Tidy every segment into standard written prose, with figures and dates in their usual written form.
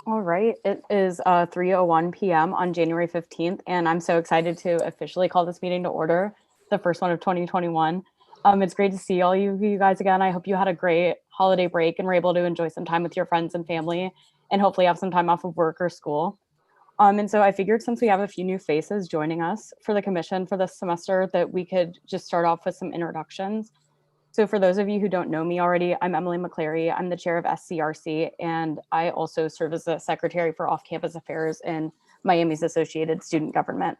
All right, it is 3:01 p.m. on January 15th, and I'm so excited to officially call this meeting to order, the first one of 2021. It's great to see all you guys again. I hope you had a great holiday break and were able to enjoy some time with your friends and family, and hopefully have some time off of work or school. And so I figured since we have a few new faces joining us for the commission for this semester, that we could just start off with some introductions. So for those of you who don't know me already, I'm Emily McClary. I'm the chair of SCRC, and I also serve as the secretary for off-campus affairs in Miami's Associated Student Government.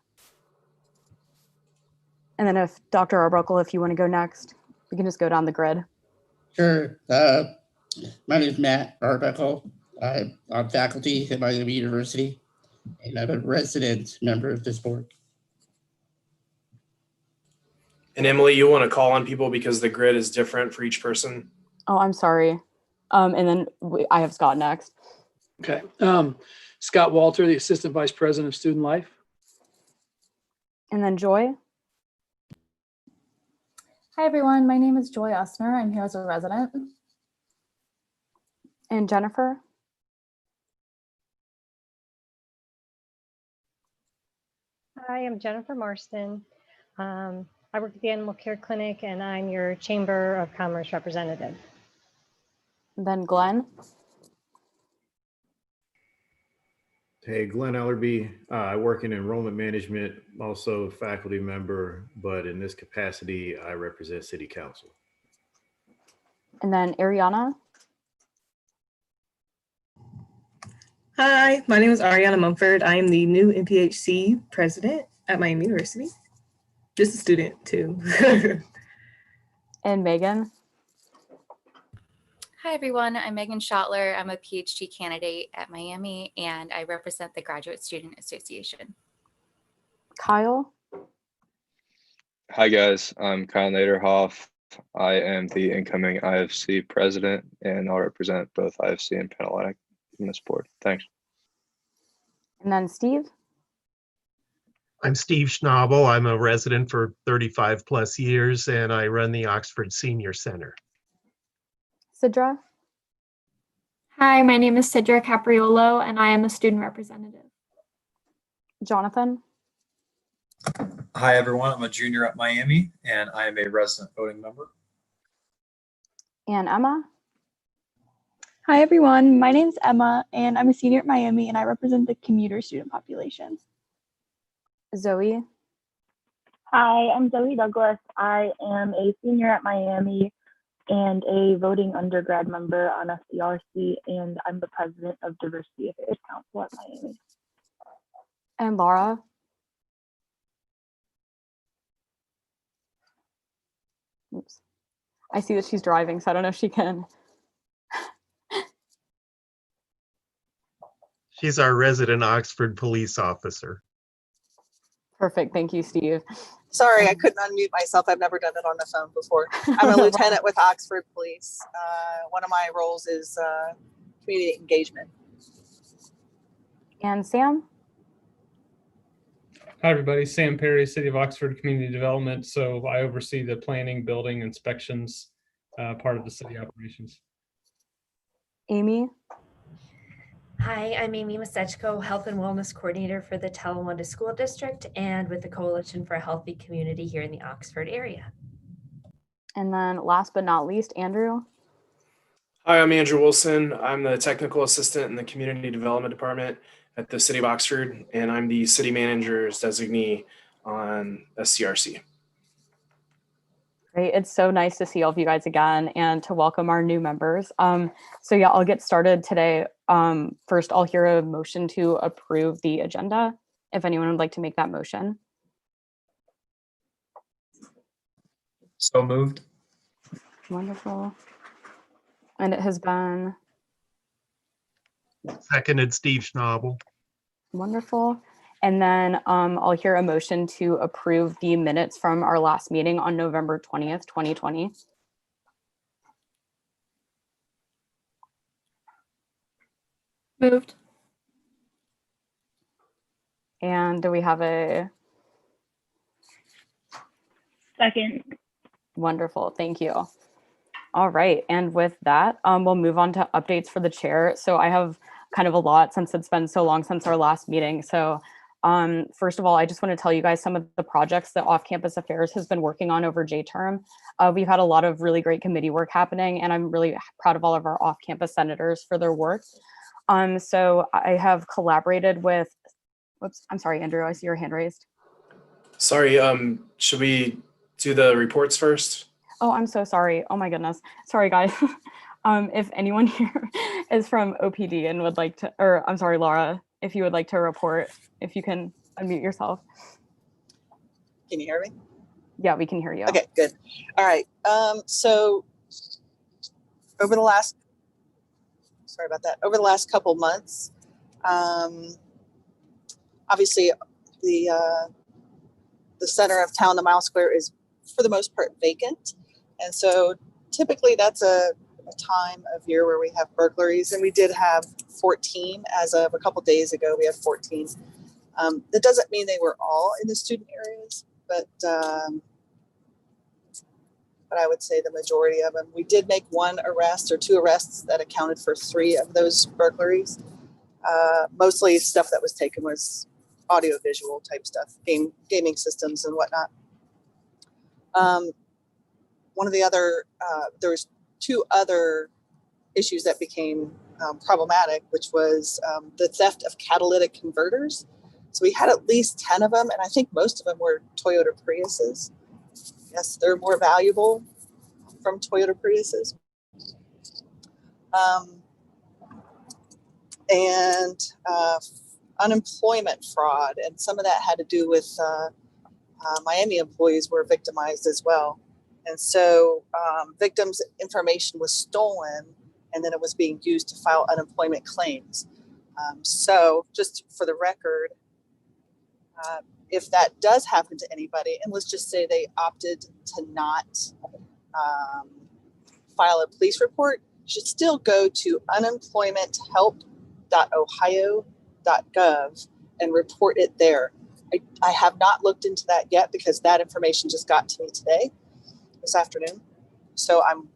And then if Dr. Arbuckle, if you want to go next, we can just go down the grid. Sure. My name is Matt Arbuckle. I'm faculty at Miami University, and I'm a resident member of this board. And Emily, you want to call on people because the grid is different for each person? Oh, I'm sorry. And then I have Scott next. Okay. Scott Walter, the Assistant Vice President of Student Life. And then Joy. Hi, everyone. My name is Joy Usner. I'm here as a resident. And Jennifer. Hi, I'm Jennifer Marston. I work at the Animal Care Clinic, and I'm your Chamber of Commerce representative. And then Glenn. Hey, Glenn Ellerby. I work in enrollment management, also a faculty member, but in this capacity, I represent City Council. And then Ariana. Hi, my name is Ariana Munford. I am the new NPHC president at Miami University. Just a student too. And Megan. Hi, everyone. I'm Megan Schottler. I'm a PhD candidate at Miami, and I represent the Graduate Student Association. Kyle. Hi, guys. I'm Kyle Naderhoff. I am the incoming IFC president, and I'll represent both IFC and Penn Atlantic in this board. Thanks. And then Steve. I'm Steve Schnebel. I'm a resident for 35 plus years, and I run the Oxford Senior Center. Sidra. Hi, my name is Sidra Capriolo, and I am a student representative. Jonathan. Hi, everyone. I'm a junior at Miami, and I am a resident voting member. And Emma. Hi, everyone. My name's Emma, and I'm a senior at Miami, and I represent the commuter student population. Zoe. Hi, I'm Zoe Douglas. I am a senior at Miami and a voting undergrad member on SCRC, and I'm the president of Diversity Affairs Council at Miami. And Laura. Oops. I see that she's driving, so I don't know if she can. She's our resident Oxford police officer. Perfect. Thank you, Steve. Sorry, I couldn't unmute myself. I've never done it on the phone before. I'm a lieutenant with Oxford Police. One of my roles is community engagement. And Sam? Hi, everybody. Sam Perry, City of Oxford Community Development. So I oversee the planning, building, inspections part of the city operations. Amy? Hi, I'm Amy Masechko, Health and Wellness Coordinator for the Talawanda School District and with the Coalition for a Healthy Community here in the Oxford area. And then last but not least, Andrew. Hi, I'm Andrew Wilson. I'm the technical assistant in the Community Development Department at the City of Oxford, and I'm the city manager's designee on SCRC. Great. It's so nice to see all of you guys again and to welcome our new members. So yeah, I'll get started today. First, I'll hear a motion to approve the agenda, if anyone would like to make that motion. So moved. Wonderful. And it has been Seconded, Steve Schnabel. wonderful. And then I'll hear a motion to approve the minutes from our last meeting on November 20th, 2020. Moved. And do we have a second? Wonderful, thank you. All right, and with that, we'll move on to updates for the chair. So I have kind of a lot since it's been so long since our last meeting. So first of all, I just want to tell you guys some of the projects that Off-Campus Affairs has been working on over J-term. We've had a lot of really great committee work happening, and I'm really proud of all of our off-campus senators for their work. So I have collaborated with, whoops, I'm sorry, Andrew, I see your hand raised. Sorry, should we do the reports first? Oh, I'm so sorry. Oh my goodness. Sorry, guys. If anyone here is from OPD and would like to, or I'm sorry, Laura, if you would like to report, if you can unmute yourself. Can you hear me? Yeah, we can hear you. Okay, good. All right. So over the last, sorry about that, over the last couple months, obviously the center of town, the Mile Square, is for the most part vacant. And so typically that's a time of year where we have burglaries, and we did have 14 as of a couple days ago. We had 14. That doesn't mean they were all in the student areas, but I would say the majority of them. We did make one arrest or two arrests that accounted for 3 of those burglaries. Mostly stuff that was taken was audio-visual type stuff, gaming systems and whatnot. One of the other, there was 2 other issues that became problematic, which was the theft of catalytic converters. So we had at least 10 of them, and I think most of them were Toyota Priuses. Yes, they're more valuable from Toyota Priuses. And unemployment fraud, and some of that had to do with Miami employees were victimized as well. And so victims' information was stolen, and then it was being used to file unemployment claims. So just for the record, if that does happen to anybody, and let's just say they opted to not file a police report, you should still go to unemploymenthelp.ohio.gov and report it there. I have not looked into that yet because that information just got to me today, this afternoon. So I'm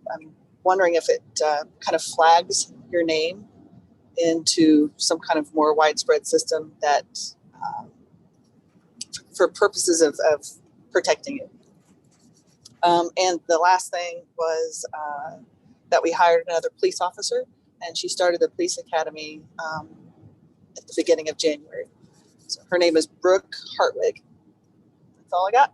wondering if it kind of flags your name into some kind of more widespread system that for purposes of protecting it. And the last thing was that we hired another police officer, and she started the police academy at the beginning of January. So her name is Brooke Hartwig. That's all I got.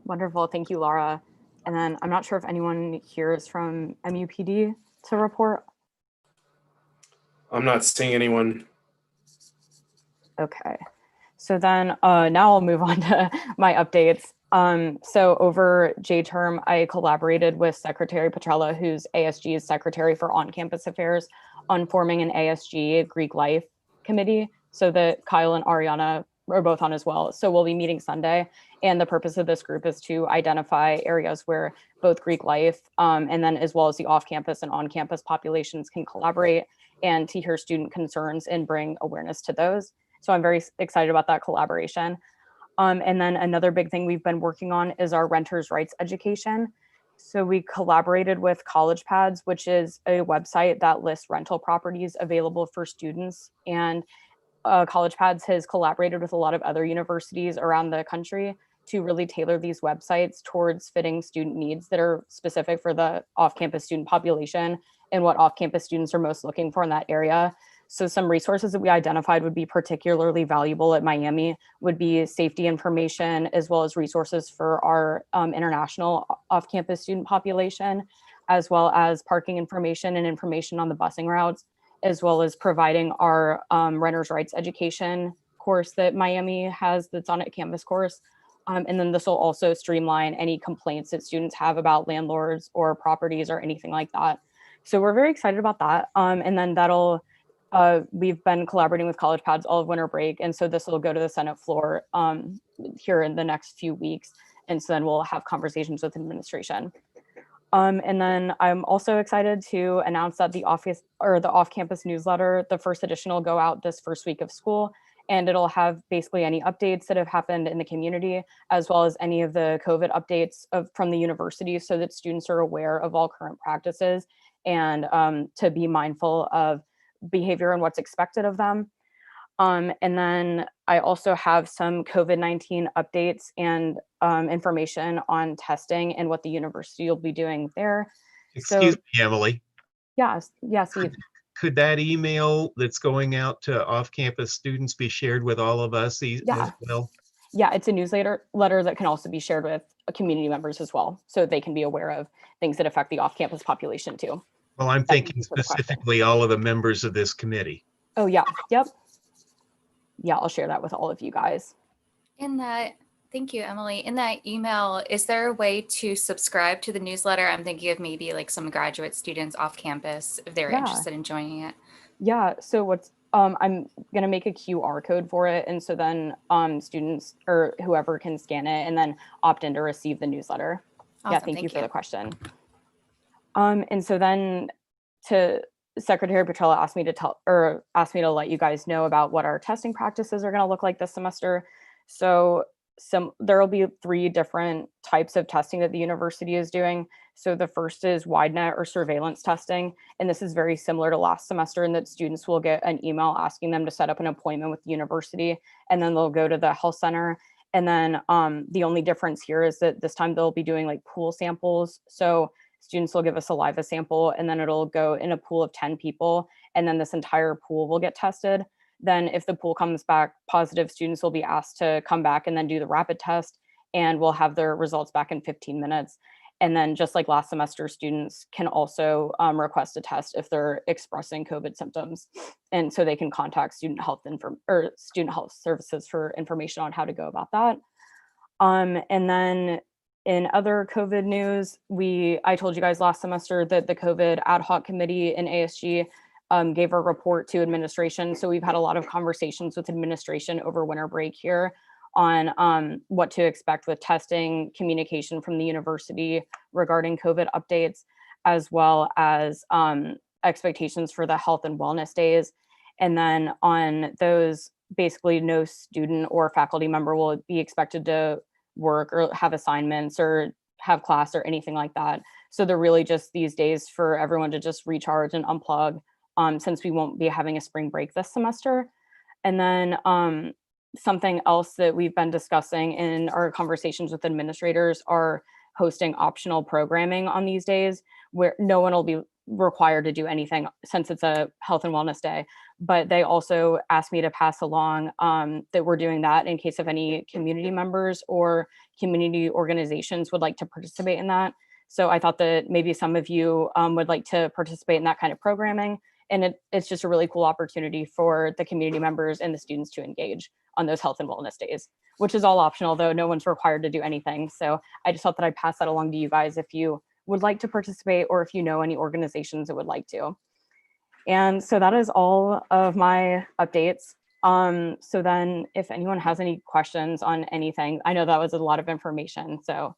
Wonderful. Thank you, Laura. And then I'm not sure if anyone here is from MUPD to report. I'm not seeing anyone. Okay. So then now I'll move on to my updates. So over J-term, I collaborated with Secretary Petrella, who's ASG's Secretary for On-Campus Affairs, on forming an ASG Greek Life Committee so that Kyle and Ariana are both on as well. So we'll be meeting Sunday. And the purpose of this group is to identify areas where both Greek Life and then as well as the off-campus and on-campus populations can collaborate, and to hear student concerns and bring awareness to those. So I'm very excited about that collaboration. And then another big thing we've been working on is our renters' rights education. So we collaborated with CollegePads, which is a website that lists rental properties available for students. And CollegePads has collaborated with a lot of other universities around the country to really tailor these websites towards fitting student needs that are specific for the off-campus student population and what off-campus students are most looking for in that area. So some resources that we identified would be particularly valuable at Miami would be safety information, as well as resources for our international off-campus student population, as well as parking information and information on the busing routes, as well as providing our renters' rights education course that Miami has that's on a campus course. And then this will also streamline any complaints that students have about landlords or properties or anything like that. So we're very excited about that. And then that'll, we've been collaborating with CollegePads all of winter break. And so this will go to the Senate floor here in the next few weeks. And so then we'll have conversations with administration. And then I'm also excited to announce that the off-campus newsletter, the first edition will go out this first week of school, and it'll have basically any updates that have happened in the community, as well as any of the COVID updates from the university, so that students are aware of all current practices and to be mindful of behavior and what's expected of them. And then I also have some COVID-19 updates and information on testing and what the university will be doing there. Excuse me, Emily. Yes, Steve. Could that email that's going out to off-campus students be shared with all of us as well? Yeah, it's a newsletter that can also be shared with community members as well, so they can be aware of things that affect the off-campus population too. Well, I'm thinking specifically all of the members of this committee. Oh yeah, yep. Yeah, I'll share that with all of you guys. Thank you, Emily. In that email, is there a way to subscribe to the newsletter? I'm thinking of maybe like some graduate students off campus if they're interested in joining it. Yeah, so I'm gonna make a QR code for it, and so then students or whoever can scan it and then opt in to receive the newsletter. Awesome, yeah, thank you for the question. And so then Secretary Petrella asked me to let you guys know about what our testing practices are going to look like this semester. So there will be 3 different types of testing that the university is doing. So the first is wide net or surveillance testing. And this is very similar to last semester in that students will get an email asking them to set up an appointment with the university, and then they'll go to the health center. And then the only difference here is that this time they'll be doing like pool samples. So students will give a saliva sample, and then it'll go in a pool of 10 people. And then this entire pool will get tested. Then if the pool comes back positive, students will be asked to come back and then do the rapid test, and we'll have their results back in 15 minutes. And then just like last semester, students can also request a test if they're expressing COVID symptoms. And so they can contact student health services for information on how to go about that. And then in other COVID news, I told you guys last semester that the COVID ad hoc committee in ASG gave a report to administration. So we've had a lot of conversations with administration over winter break here on what to expect with testing, communication from the university regarding COVID updates, as well as expectations for the health and wellness days. And then on those, basically no student or faculty member will be expected to work or have assignments or have class or anything like that. So they're really just these days for everyone to just recharge and unplug, since we won't be having a spring break this semester. And then something else that we've been discussing in our conversations with administrators are hosting optional programming on these days where no one will be required to do anything since it's a health and wellness day. But they also asked me to pass along that we're doing that in case of any community members or community organizations would like to participate in that. So I thought that maybe some of you would like to participate in that kind of programming. And it's just a really cool opportunity for the community members and the students to engage on those health and wellness days, which is all optional, though no one's required to do anything. So I just thought that I'd pass that along to you guys if you would like to participate or if you know any organizations that would like to. And so that is all of my updates. So then if anyone has any questions on anything, I know that was a lot of information. So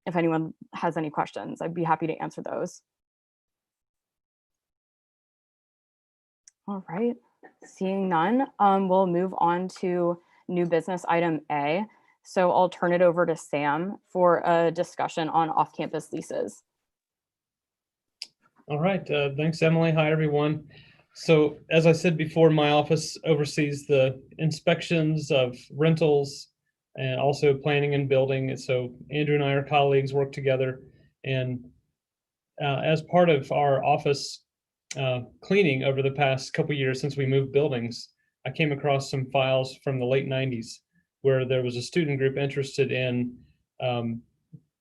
if anyone has any questions, I'd be happy to answer those. All right, seeing none, we'll move on to new business item A. So I'll turn it over to Sam for a discussion on off-campus leases. All right, thanks, Emily. Hi, everyone. So as I said before, my office oversees the inspections of rentals and also planning and building. So Andrew and I are colleagues, work together. And as part of our office cleaning over the past couple years since we moved buildings, I came across some files from the late 90s where there was a student group interested in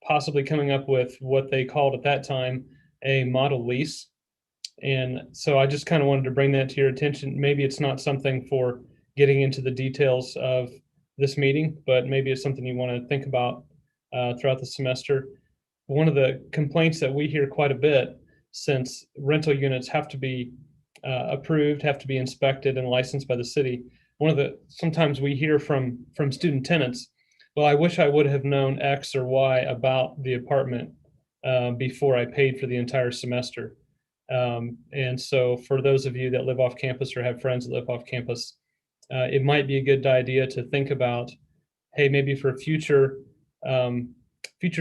possibly coming up with what they called at that time a model lease. And so I just kind of wanted to bring that to your attention. Maybe it's not something for getting into the details of this meeting, but maybe it's something you want to think about throughout the semester. One of the complaints that we hear quite a bit, since rental units have to be approved, have to be inspected and licensed by the city. Sometimes we hear from student tenants, well, I wish I would have known X or Y about the apartment before I paid for the entire semester. And so for those of you that live off campus or have friends that live off campus, it might be a good idea to think about, hey, maybe for future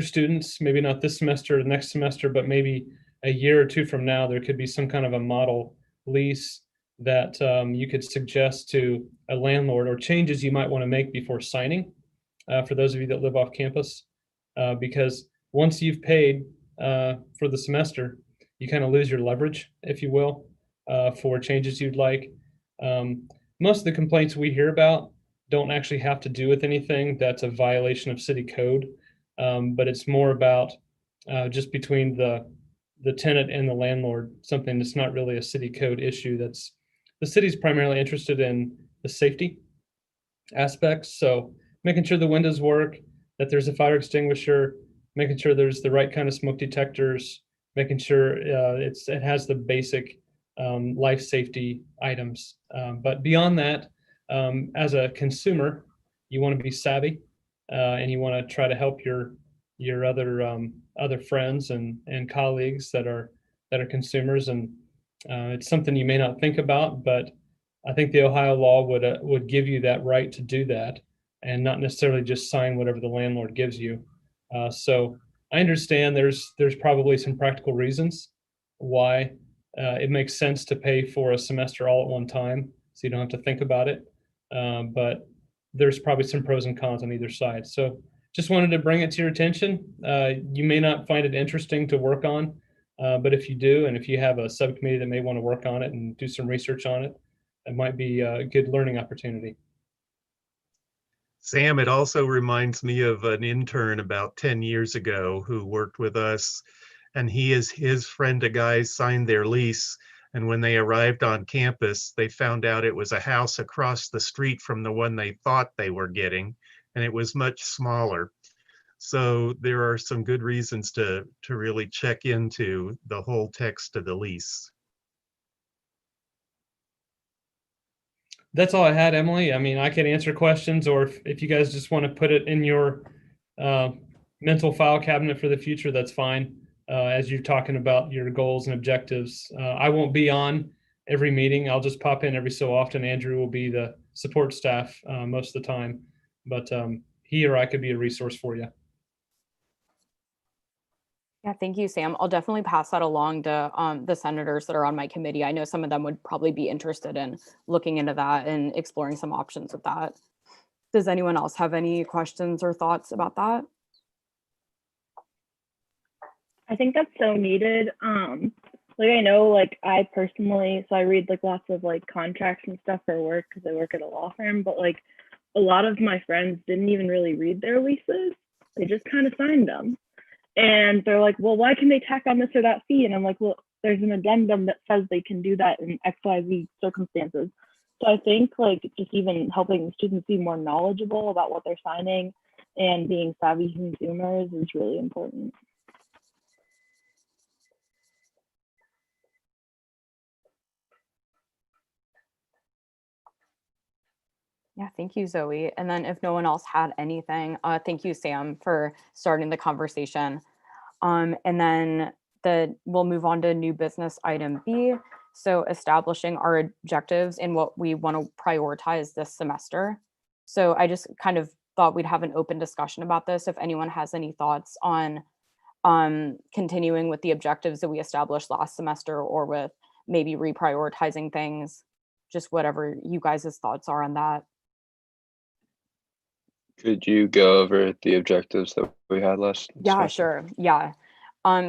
students, maybe not this semester or next semester, but maybe a year or two from now, there could be some kind of a model lease that you could suggest to a landlord, or changes you might want to make before signing, for those of you that live off campus, because once you've paid for the semester, you kind of lose your leverage, if you will, for changes you'd like. Most of the complaints we hear about don't actually have to do with anything that's a violation of city code, but it's more about just between the tenant and the landlord, something that's not really a city code issue. That's the city's primarily interested in the safety aspects. So making sure the windows work, that there's a fire extinguisher, making sure there's the right kind of smoke detectors, making sure it has the basic life safety items. But beyond that, as a consumer, you want to be savvy, and you want to try to help your other friends and colleagues that are consumers. And it's something you may not think about, but I think the Ohio law would give you that right to do that, and not necessarily just sign whatever the landlord gives you. So I understand there's probably some practical reasons why it makes sense to pay for a semester all at one time, so you don't have to think about it. But there's probably some pros and cons on either side. So just wanted to bring it to your attention. You may not find it interesting to work on, but if you do, and if you have a subcommittee that may want to work on it and do some research on it, it might be a good learning opportunity. Sam, it also reminds me of an intern about 10 years ago who worked with us, and his friend, a guy, signed their lease. And when they arrived on campus, they found out it was a house across the street from the one they thought they were getting, and it was much smaller. So there are some good reasons to really check into the whole text of the lease. That's all I had, Emily. I mean, I can answer questions, or if you guys just want to put it in your mental file cabinet for the future, that's fine. As you're talking about your goals and objectives, I won't be on every meeting. I'll just pop in every so often. Andrew will be the support staff most of the time, but he or I could be a resource for you. Yeah, thank you, Sam. I'll definitely pass that along to the senators that are on my committee. I know some of them would probably be interested in looking into that and exploring some options with that. Does anyone else have any questions or thoughts about that? I think that's so needed. Like I know, like I personally, so I read like lots of like contracts and stuff for work because I work at a law firm, but like a lot of my friends didn't even really read their leases. They just kind of signed them. And they're like, well, why can they tack on this or that fee? And I'm like, well, there's an addendum that says they can do that in XYZ circumstances. So I think like just even helping students be more knowledgeable about what they're signing and being savvy consumers is really important. Yeah, thank you, Zoe. And then if no one else had anything, thank you, Sam, for starting the conversation. And then we'll move on to new business item B. So establishing our objectives and what we want to prioritize this semester. So I just kind of thought we'd have an open discussion about this. If anyone has any thoughts on continuing with the objectives that we established last semester, or with maybe reprioritizing things, just whatever you guys' thoughts are on that. Could you go over the objectives that we had last Yeah, semester? sure. Yeah.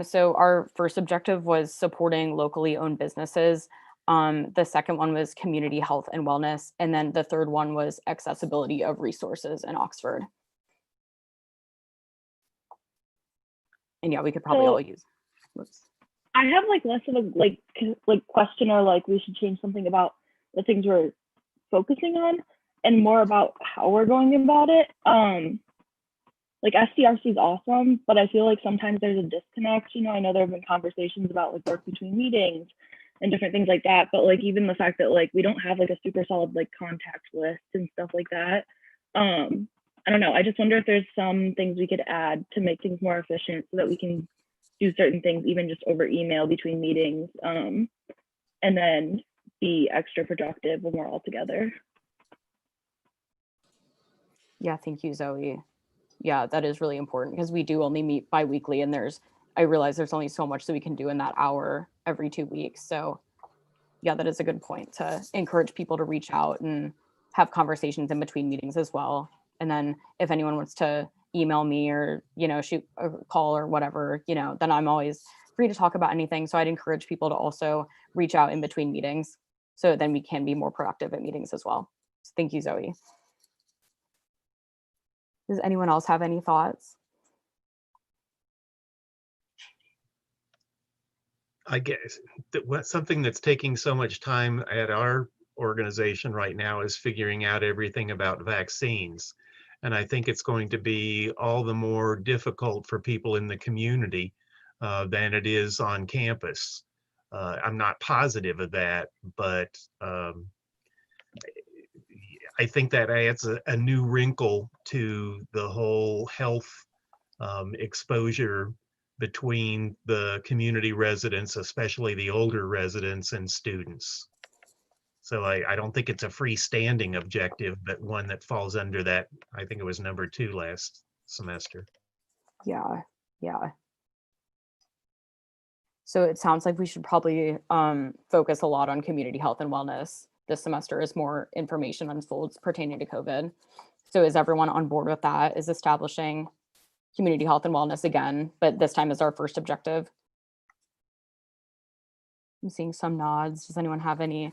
So our first objective was supporting locally owned businesses. The second one was community health and wellness. And then the third one was accessibility of resources in Oxford. And yeah, we could probably all use. Whoops. I have like less of a like question, or like we should change something about the things we're focusing on, and more about how we're going about it. Like SCRC is awesome, but I feel like sometimes there's a disconnect. You know, I know there have been conversations about like work between meetings and different things like that, but like even the fact that like we don't have like a super solid like contact list and stuff like that. I don't know. I just wonder if there's some things we could add to make things more efficient so that we can do certain things even just over email between meetings, and then be extra productive when we're all together. Yeah, thank you, Zoe. Yeah, that is really important because we do only meet bi-weekly, and I realize there's only so much that we can do in that hour every 2 weeks. So yeah, that is a good point to encourage people to reach out and have conversations in between meetings as well. And then if anyone wants to email me or, shoot a call or whatever, then I'm always free to talk about anything. So I'd encourage people to also reach out in between meetings so then we can be more productive at meetings as well. So thank you, Zoe. Does anyone else have any thoughts? I guess something that's taking so much time at our organization right now is figuring out everything about vaccines. And I think it's going to be all the more difficult for people in the community than it is on campus. I'm not positive of that, but I think that adds a new wrinkle to the whole health exposure between the community residents, especially the older residents and students. So I don't think it's a freestanding objective, but one that falls under that. I think it was number 2 last semester. Yeah. So it sounds like we should probably focus a lot on community health and wellness this semester as more information unfolds pertaining to COVID. So is everyone on board with that? Is establishing community health and wellness again, but this time as our first objective? I'm seeing some nods. Does anyone have any?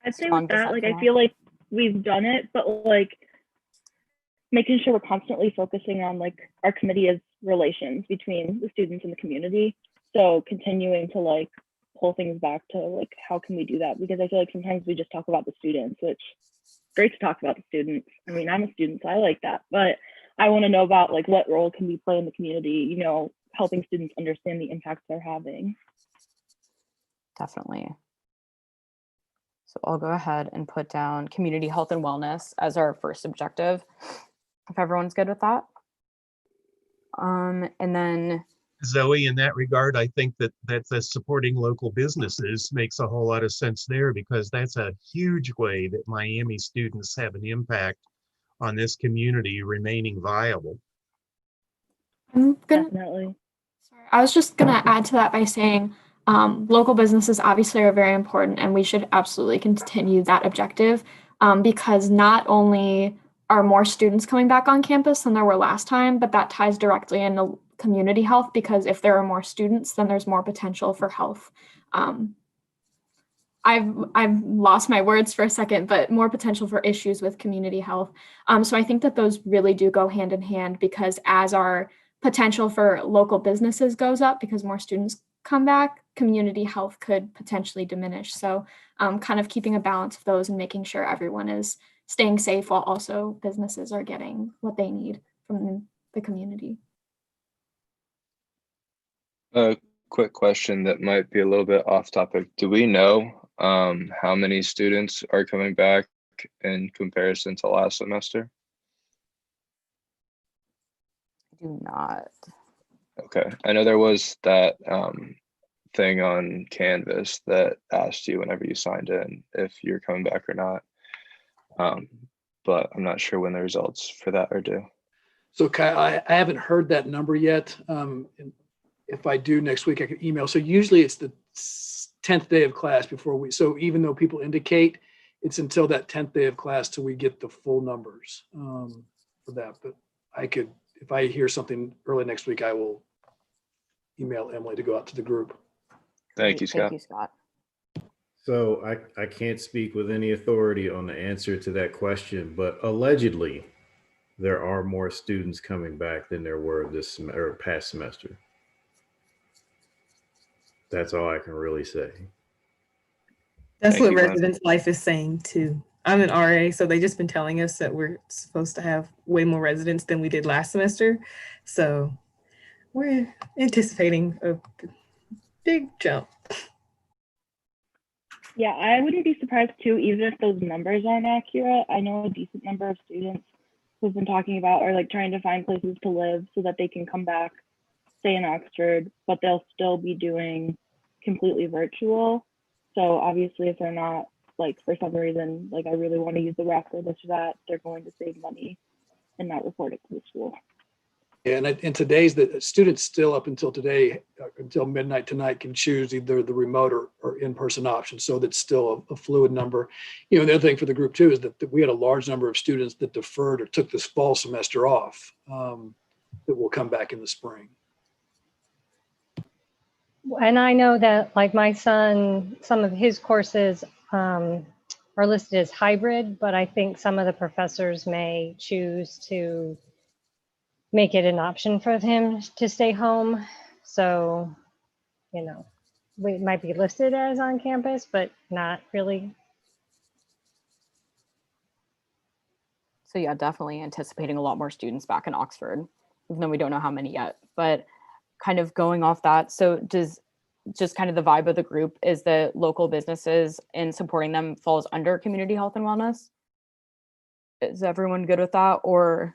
I'd say with that, like, I feel like we've done it, but like making sure we're constantly focusing on like our committee as relations between the students and the community. So continuing to like pull things back to like, how can we do that? Because I feel like sometimes we just talk about the students, which great to talk about the students. I mean, I'm a student, so I like that, but I want to know about like what role can we play in the community, helping students understand the impacts they're having. Definitely. So I'll go ahead and put down community health and wellness as our first objective, if everyone's good with that. And then Zoe, in that regard, I think that the supporting local businesses makes a whole lot of sense there, because that's a huge way that Miami students have an impact on this community remaining viable. Definitely. I was just going to add to that by saying local businesses obviously are very important, and we should absolutely continue that objective because not only are more students coming back on campus than there were last time, but that ties directly into community health, because if there are more students, then there's more potential for health. I've lost my words for a second, but more potential for issues with community health. So I think that those really do go hand in hand, because as our potential for local businesses goes up because more students come back, community health could potentially diminish. So kind of keeping a balance of those and making sure everyone is staying safe while also businesses are getting what they need from the community. A quick question that might be a little bit off topic. Do we know how many students are coming back in comparison to last semester? I do not. Okay, I know there was that thing on Canvas that asked you whenever you signed in if you're coming back or not, but I'm not sure when the results for that are due. So Kyle, I haven't heard that number yet. If I do next week, I can email. So usually it's the 10th day of class before we, so even though people indicate, it's until that 10th day of class till we get the full numbers for that. But I could, if I hear something early next week, I will email Emily to go out to the group. Thank you, Scott. Thank you, Scott. So I can't speak with any authority on the answer to that question, but allegedly there are more students coming back than there were this or past semester. That's all I can really say. That's what residence life is saying too. I'm an RA, so they just been telling us that we're supposed to have way more residents than we did last semester. So we're anticipating a big jump. Yeah, I wouldn't be surprised too, even if those numbers aren't accurate. I know a decent number of students who've been talking about are like trying to find places to live so that they can come back, stay in Oxford, but they'll still be doing completely virtual. So obviously if they're not, like for some reason, like I really want to use the rec or this or that, they're going to save money and not report it to the school. And today's the students still up until today, until midnight tonight, can choose either the remote or in-person option. So that's still a fluid number. The other thing for the group too is that we had a large number of students that deferred or took this fall semester off that will come back in the spring. And I know that like my son, some of his courses are listed as hybrid, but I think some of the professors may choose to make it an option for him to stay home. So, we might be listed as on campus, but not really. So yeah, definitely anticipating a lot more students back in Oxford, even though we don't know how many yet. But kind of going off that, so does just kind of the vibe of the group is that local businesses and supporting them falls under community health and wellness? Is everyone good with that, or?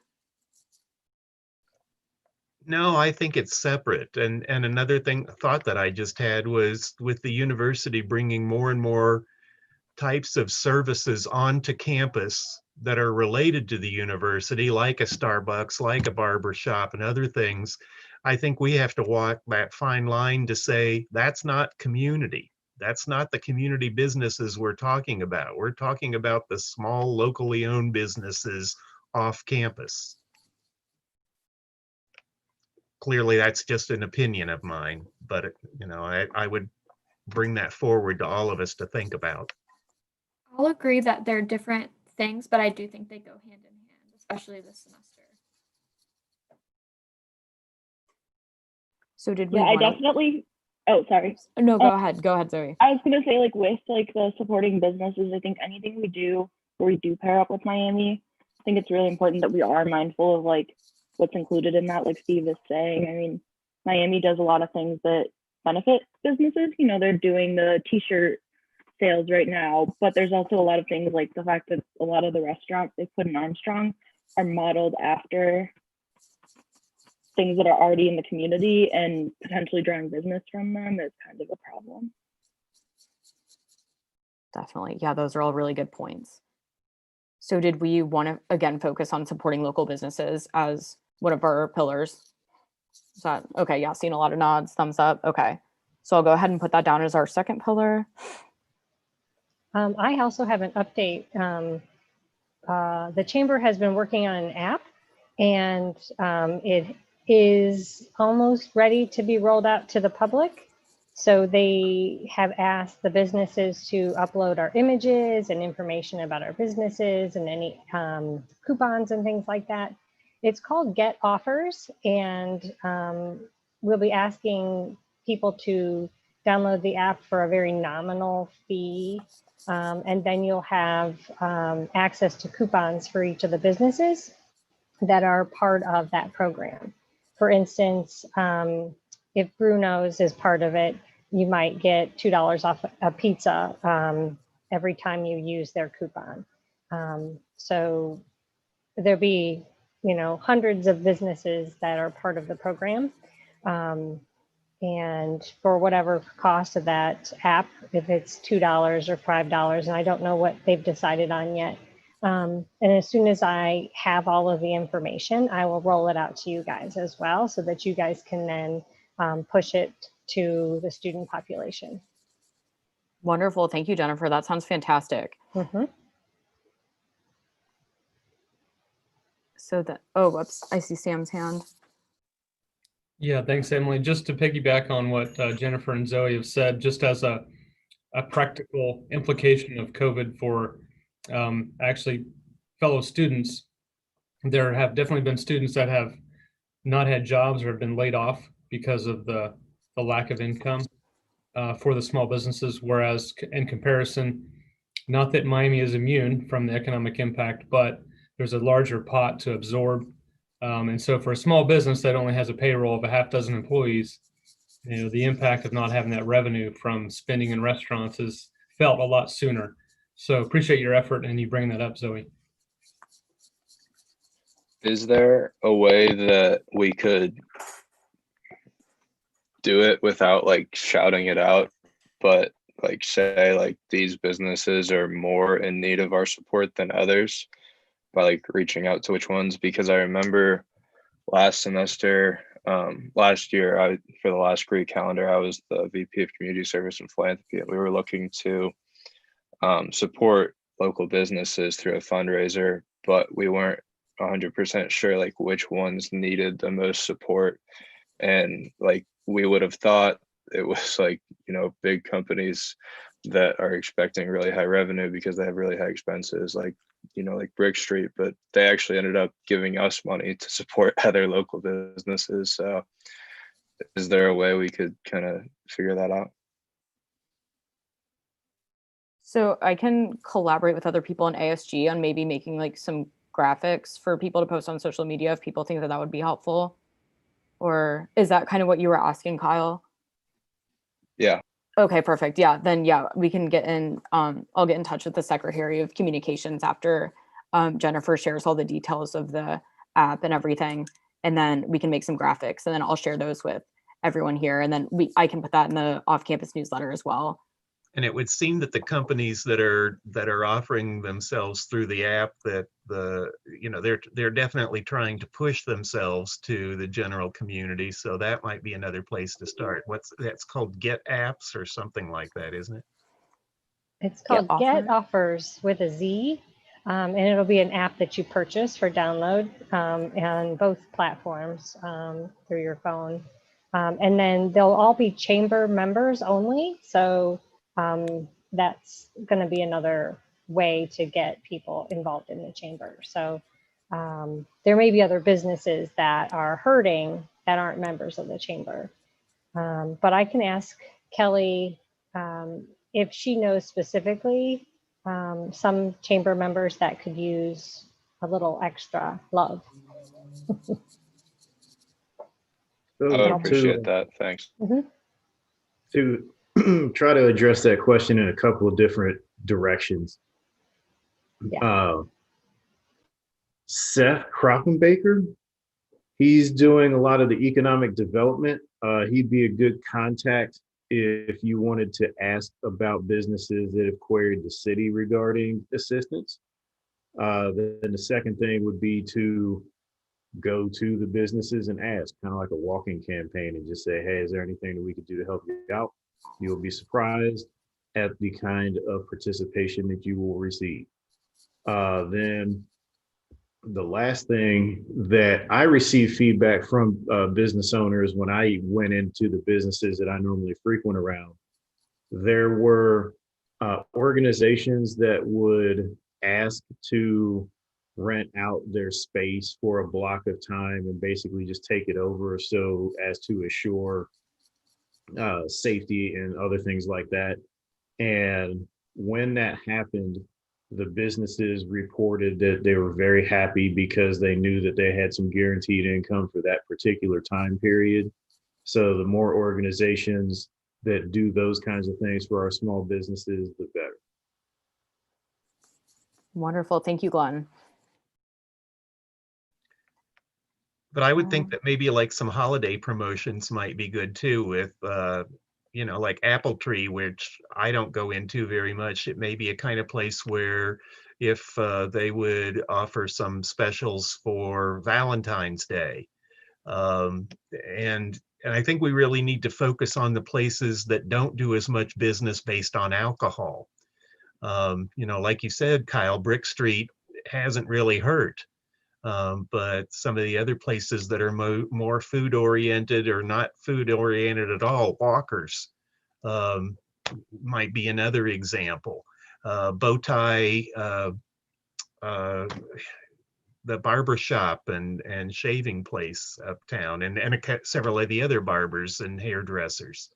No, I think it's separate. And another thought that I just had was with the university bringing more and more types of services onto campus that are related to the university, like a Starbucks, like a barber shop and other things. I think we have to walk that fine line to say that's not community. That's not the community businesses we're talking about. We're talking about the small locally owned businesses off campus. Clearly, that's just an opinion of mine, but I would bring that forward to all of us to think about. I'll agree that they're different things, but I do think they go hand in hand, especially this semester. So did we? Yeah, I definitely. Oh, sorry. No, go ahead. Go ahead, Zoe. I was gonna say, like with like the supporting businesses, I think anything we do where we do pair up with Miami, I think it's really important that we are mindful of like what's included in that. Like Steve is saying, I mean, Miami does a lot of things that benefit businesses. They're doing the t-shirt sales right now, but there's also a lot of things like the fact that a lot of the restaurants they put in Armstrong are modeled after things that are already in the community, and potentially drawing business from them is kind of a problem. Definitely. Yeah, those are all really good points. So did we want to, again, focus on supporting local businesses as one of our pillars? Is that okay? Yeah, seeing a lot of nods, thumbs up. Okay. So I'll go ahead and put that down as our second pillar. I also have an update. The Chamber has been working on an app, and it is almost ready to be rolled out to the public. So they have asked the businesses to upload our images and information about our businesses and any coupons and things like that. It's called Get Offers, and we'll be asking people to download the app for a very nominal fee. And then you'll have access to coupons for each of the businesses that are part of that program. For instance, if Bruno's is part of it, you might get $2 off a pizza every time you use their coupon. So there'll be, hundreds of businesses that are part of the program. And for whatever cost of that app, if it's $2 or $5, and I don't know what they've decided on yet. And as soon as I have all of the information, I will roll it out to you guys as well, so that you guys can then push it to the student population. Wonderful. Thank you, Jennifer. That sounds fantastic. Mm-hmm. So that, oh, whoops, I see Sam's hand. Yeah, thanks, Emily. Just to piggyback on what Jennifer and Zoe have said, just as a practical implication of COVID for actually fellow students, there have definitely been students that have not had jobs or have been laid off because of the lack of income for the small businesses, whereas in comparison, not that Miami is immune from the economic impact, but there's a larger pot to absorb. And so for a small business that only has a payroll of a half dozen employees, the impact of not having that revenue from spending in restaurants is felt a lot sooner. So appreciate your effort and you bring that up, Zoe. Is there a way that we could do it without like shouting it out, but like say like these businesses are more in need of our support than others by like reaching out to which ones? Because I remember last semester, last year, for the last Greek calendar, I was the VP of Community Service and Philanthropy. We were looking to support local businesses through a fundraiser, but we weren't 100% sure like which ones needed the most support. And like we would have thought it was like, you know, big companies that are expecting really high revenue because they have really high expenses, like, you know, like Brick Street, but they actually ended up giving us money to support other local businesses. So is there a way we could kind of figure that out? So I can collaborate with other people in ASG on maybe making like some graphics for people to post on social media if people think that that would be helpful. Or is that kind of what you were asking, Kyle? Yeah. Okay, perfect. Yeah, then yeah, we can get in. I'll get in touch with the Secretary of Communications after Jennifer shares all the details of the app and everything, and then we can make some graphics, and then I'll share those with everyone here, and then I can put that in the off-campus newsletter as well. And it would seem that the companies that are offering themselves through the app, that they're definitely trying to push themselves to the general community. So that might be another place to start. That's called Get Apps or something like that, isn't it? It's called Get Offers with a Z, and it'll be an app that you purchase for download on both platforms through your phone. And then they'll all be chamber members only. So that's going to be another way to get people involved in the chamber. So there may be other businesses that are hurting that aren't members of the chamber. But I can ask Kelly if she knows specifically some chamber members that could use a little extra love. I would appreciate that. Thanks. To try to address that question in a couple of different directions. Yeah. Seth Kroppenbaker, he's doing a lot of the economic development. He'd be a good contact if you wanted to ask about businesses that have queried the city regarding assistance. Then the second thing would be to go to the businesses and ask, kind of like a walking campaign, and just say, hey, is there anything that we could do to help you out? You'll be surprised at the kind of participation that you will receive. Then the last thing that I received feedback from business owners when I went into the businesses that I normally frequent around, there were organizations that would ask to rent out their space for a block of time and basically just take it over so as to assure safety and other things like that. And when that happened, the businesses reported that they were very happy because they knew that they had some guaranteed income for that particular time period. So the more organizations that do those kinds of things for our small businesses, the better. Wonderful. Thank you, Glenn. But I would think that maybe like some holiday promotions might be good too, with like Apple Tree, which I don't go into very much. It may be a kind of place where if they would offer some specials for Valentine's Day. And I think we really need to focus on the places that don't do as much business based on alcohol. Like you said, Kyle, Brick Street hasn't really hurt. But some of the other places that are more food oriented or not food oriented at all, Walkers might be another example. Bowtie, the barber shop and shaving place uptown, and several of the other barbers and hairdressers,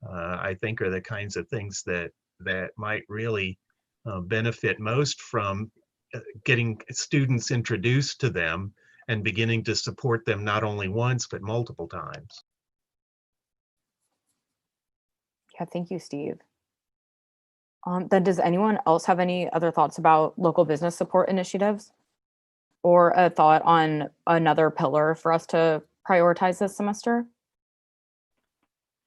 I think are the kinds of things that might really benefit most from getting students introduced to them and beginning to support them not only once, but multiple times. Yeah, thank you, Steve. Then does anyone else have any other thoughts about local business support initiatives? Or a thought on another pillar for us to prioritize this semester?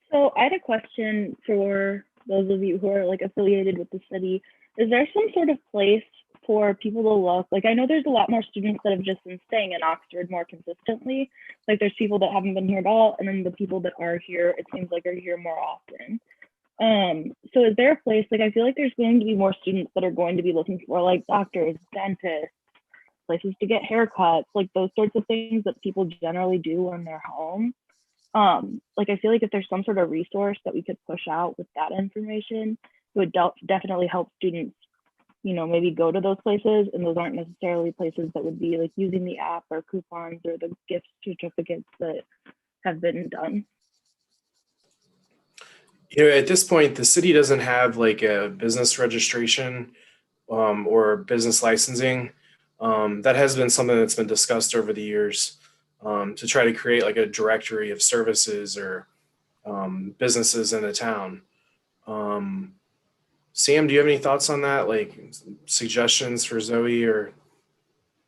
So I had a question for those of you who are like affiliated with the city. Is there some sort of place for people to look. Like, I know there's a lot more students that have just been staying in Oxford more consistently. Like, there's people that haven't been here at all, and then the people that are here, it seems like, are here more often. So is there a place, like, I feel like there's going to be more students that are going to be looking for, like, doctors, dentists, places to get haircuts, like those sorts of things that people generally do when they're home. Like, I feel like if there's some sort of resource that we could push out with that information, it would definitely help students, you know, maybe go to those places, and those aren't necessarily places that would be like using the app or coupons or the gift certificates that have been done. You know, at this point, the city doesn't have like a business registration or business licensing. That has been something that's been discussed over the years to try to create like a directory of services or businesses in the town. Sam, do you have any thoughts on that? Like suggestions for Zoe or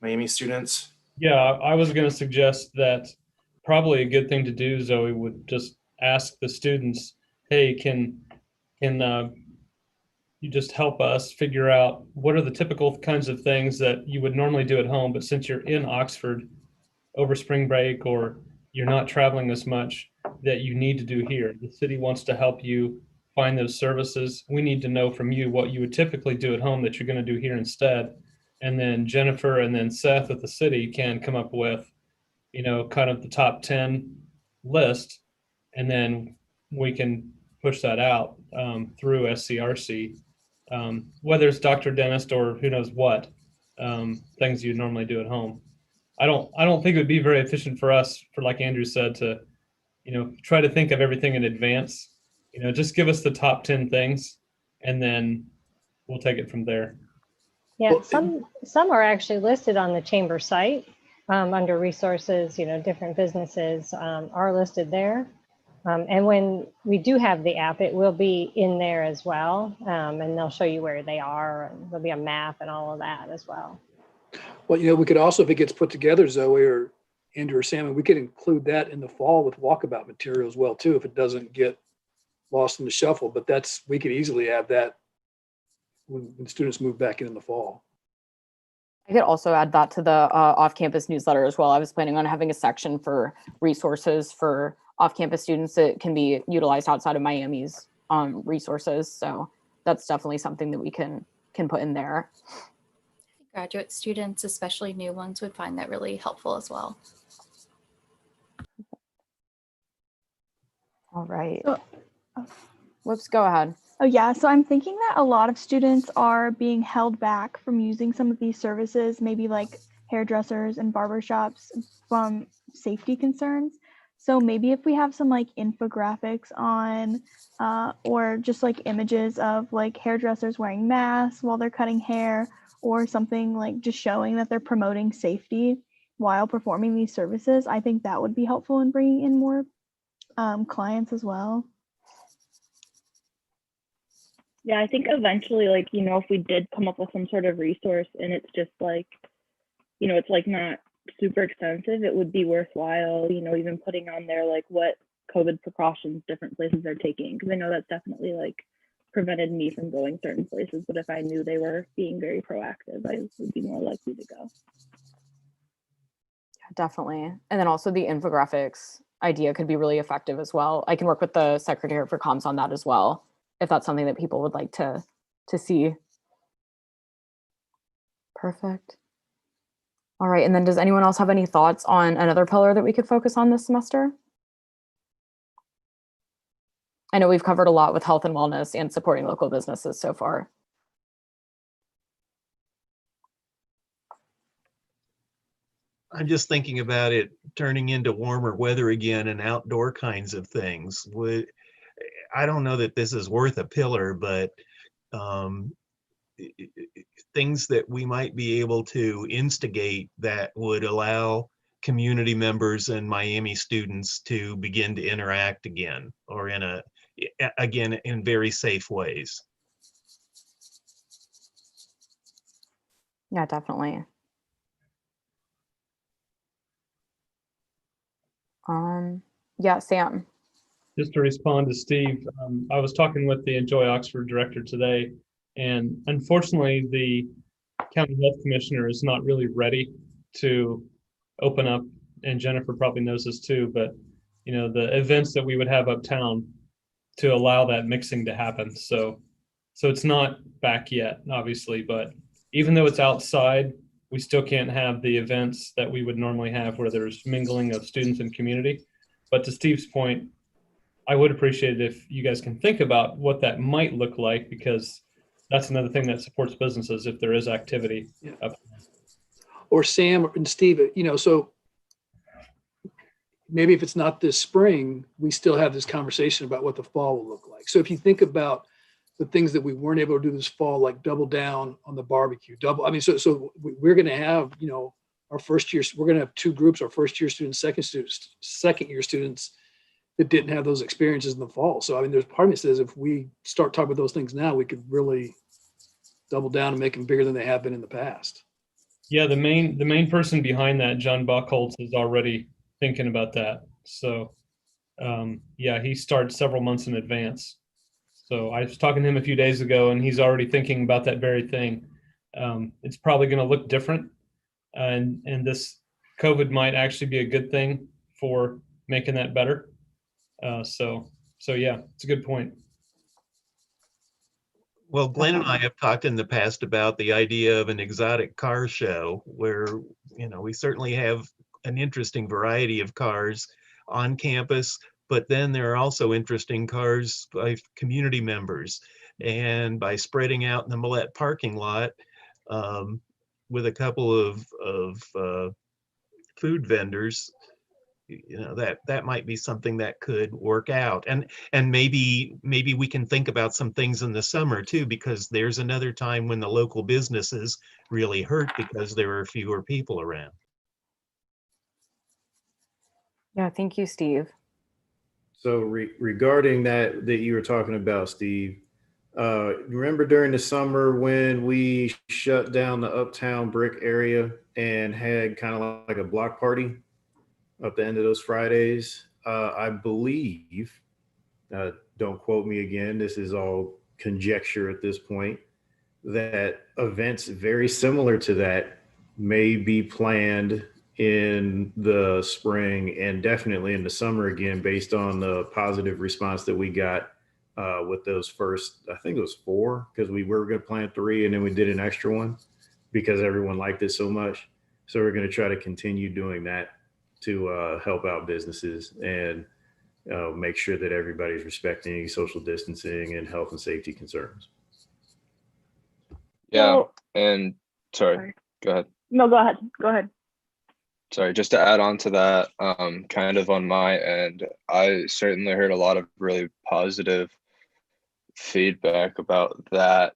Miami students? Yeah, I was going to suggest that probably a good thing to do, Zoe, would just ask the students, hey, can you just help us figure out what are the typical kinds of things that you would normally do at home, but since you're in Oxford over spring break or you're not traveling as much, that you need to do here. The city wants to help you find those services. We need to know from you what you would typically do at home that you're going to do here instead. And then Jennifer and then Seth at the city can come up with, you know, kind of the top 10 list, and then we can push that out through SCRC, whether it's doctor, dentist, or who knows what things you normally do at home. I don't think it would be very efficient for us, for like Andrew said, to, you know, try to think of everything in advance. You know, just give us the top 10 things, and then we'll take it from there. Yeah, some are actually listed on the chamber site under resources. You know, different businesses are listed there. And when we do have the app, it will be in there as well. And they'll show you where they are. And there'll be a map and all of that as well. Well, you know, we could also, if it gets put together, Zoe or Andrew or Sam, we could include that in the fall with walkabout material as well, too, if it doesn't get lost in the shuffle. But we could easily have that when students move back in the fall. I could also add that to the off-campus newsletter as well. I was planning on having a section for resources for off-campus students that can be utilized outside of Miami's resources. So that's definitely something that we can put in there. Graduate students, especially new ones, would find that really helpful as well. All right. Whoops, go ahead. Oh yeah, so I'm thinking that a lot of students are being held back from using some of these services, maybe like hairdressers and barbershops, from safety concerns. So maybe if we have some like infographics on or just like images of like hairdressers wearing masks while they're cutting hair, or something like just showing that they're promoting safety while performing these services, I think that would be helpful in bringing in more clients as well. Yeah, I think eventually, like, you know, if we did come up with some sort of resource and it's just like, you know, it's like not super expensive, it would be worthwhile, you know, even putting on there like what COVID precautions different places are taking. Because I know that's definitely like prevented me from going certain places, but if I knew they were being very proactive, I would be more likely to go. Definitely. And then also the infographics idea could be really effective as well. I can work with the Secretary for Comms on that as well, if that's something that people would like to see. Perfect. All right. And then does anyone else have any thoughts on another pillar that we could focus on this semester? I know we've covered a lot with health and wellness and supporting local businesses so far. I'm just thinking about it turning into warmer weather again and outdoor kinds of things. I don't know that this is worth a pillar, but things that we might be able to instigate that would allow community members and Miami students to begin to interact again, or in very safe ways. Yeah, definitely. Yeah, Sam. Just to respond to Steve, I was talking with the Enjoy Oxford director today, and unfortunately, county health commissioner is not really ready to open up, and Jennifer probably knows this too, but the events that we would have uptown to allow that mixing to happen. So it's not back yet, obviously, but even though it's outside, we still can't have the events that we would normally have where there's mingling of students and community. But to Steve's point, I would appreciate it if you guys can think about what that might look like, because that's another thing that supports businesses if there is activity. Yeah. Or Sam and Steve, so maybe if it's not this spring, we still have this conversation about what the fall will look like. So if you think about the things that we weren't able to do this fall, like double down on the barbecue, so we're going to have, our first year, we're going to have two groups, our first year students, second year students that didn't have those experiences in the fall. So, there's part of me that says if we start talking about those things now, we could really double down and make them bigger than they have been in the past. Yeah, the main person behind that, John Buchholz, is already thinking about that. So, he starts several months in advance. So I was talking to him a few days ago, and he's already thinking about that very thing. It's probably going to look different, and this COVID might actually be a good thing for making that better. So yeah, it's a good point. Well, Glenn and I have talked in the past about the idea of an exotic car show where, we certainly have an interesting variety of cars on campus, but then there are also interesting cars by community members. And by spreading out in the Millette parking lot with a couple of food vendors, that might be something that could work out. And maybe we can think about some things in the summer too, because there's another time when the local businesses really hurt because there are fewer people around. Yeah, thank you, Steve. So regarding that you were talking about, Steve, remember during the summer when we shut down the Uptown Brick area and had kind of like a block party at the end of those Fridays? I believe, don't quote me again, this is all conjecture at this point, that events very similar to that may be planned in the spring and definitely in the summer again, based on the positive response that we got with those first, I think it was 4, because we were going to plan 3 and then we did an extra one because everyone liked it so much. So we're going to try to continue doing that to help out businesses and make sure that everybody's respecting social distancing and health and safety concerns. Yeah, and sorry, go ahead. No, go ahead. Sorry, just to add on to that, kind of on my end, I certainly heard a lot of really positive feedback about that,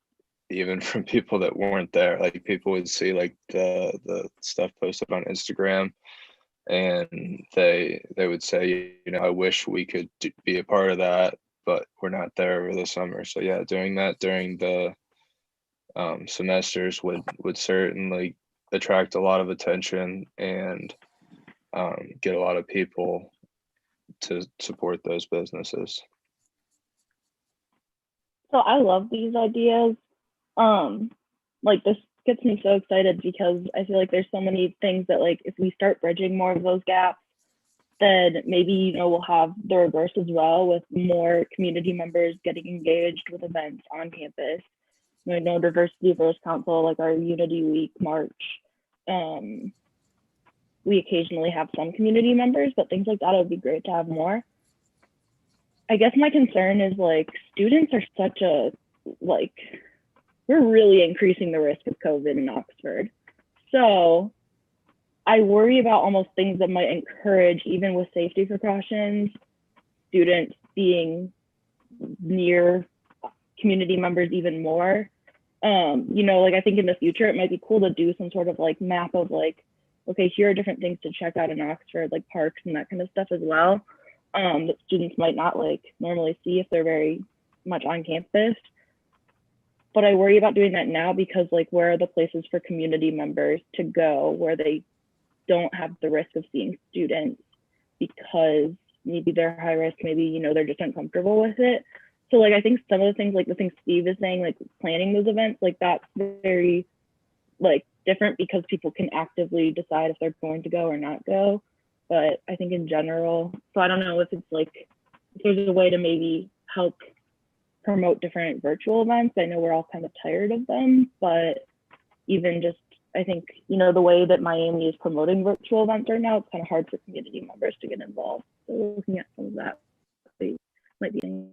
even from people that weren't there. Like people would see like the stuff posted on Instagram, and they would say, I wish we could be a part of that, but we're not there over the summer. So yeah, doing that during the semesters would certainly attract a lot of attention and get a lot of people to support those businesses. So I love these ideas. Like this gets me so excited because I feel like there's so many things that like if we start bridging more of those gaps, then maybe we'll have the reverse as well, with more community members getting engaged with events on campus. I know Diversity First Council, like our Unity Week March, we occasionally have some community members, but things like that, it would be great to have more. I guess my concern is like students are such a, like, we're really increasing the risk of COVID in Oxford. So I worry about almost things that might encourage, even with safety precautions, students being near community members even more. Like I think in the future, it might be cool to do some sort of like map of like, okay, here are different things to check out in Oxford, like parks and that kind of stuff as well, that students might not like normally see if they're very much on campus. But I worry about doing that now because like, where are the places for community members to go where they don't have the risk of seeing students because maybe they're high risk, maybe, they're just uncomfortable with it. So like, I think some of the things, like the things Steve is saying, like planning those events, like that's very like different because people can actively decide if they're going to go or not go. But I think in general, so I don't know if it's like, if there's a way to maybe help promote different virtual events. I know we're all kind of tired of them, but even just, I think, you know, the way that Miami is promoting virtual events right now, it's kind of hard for community members to get involved. So looking at some of that might be.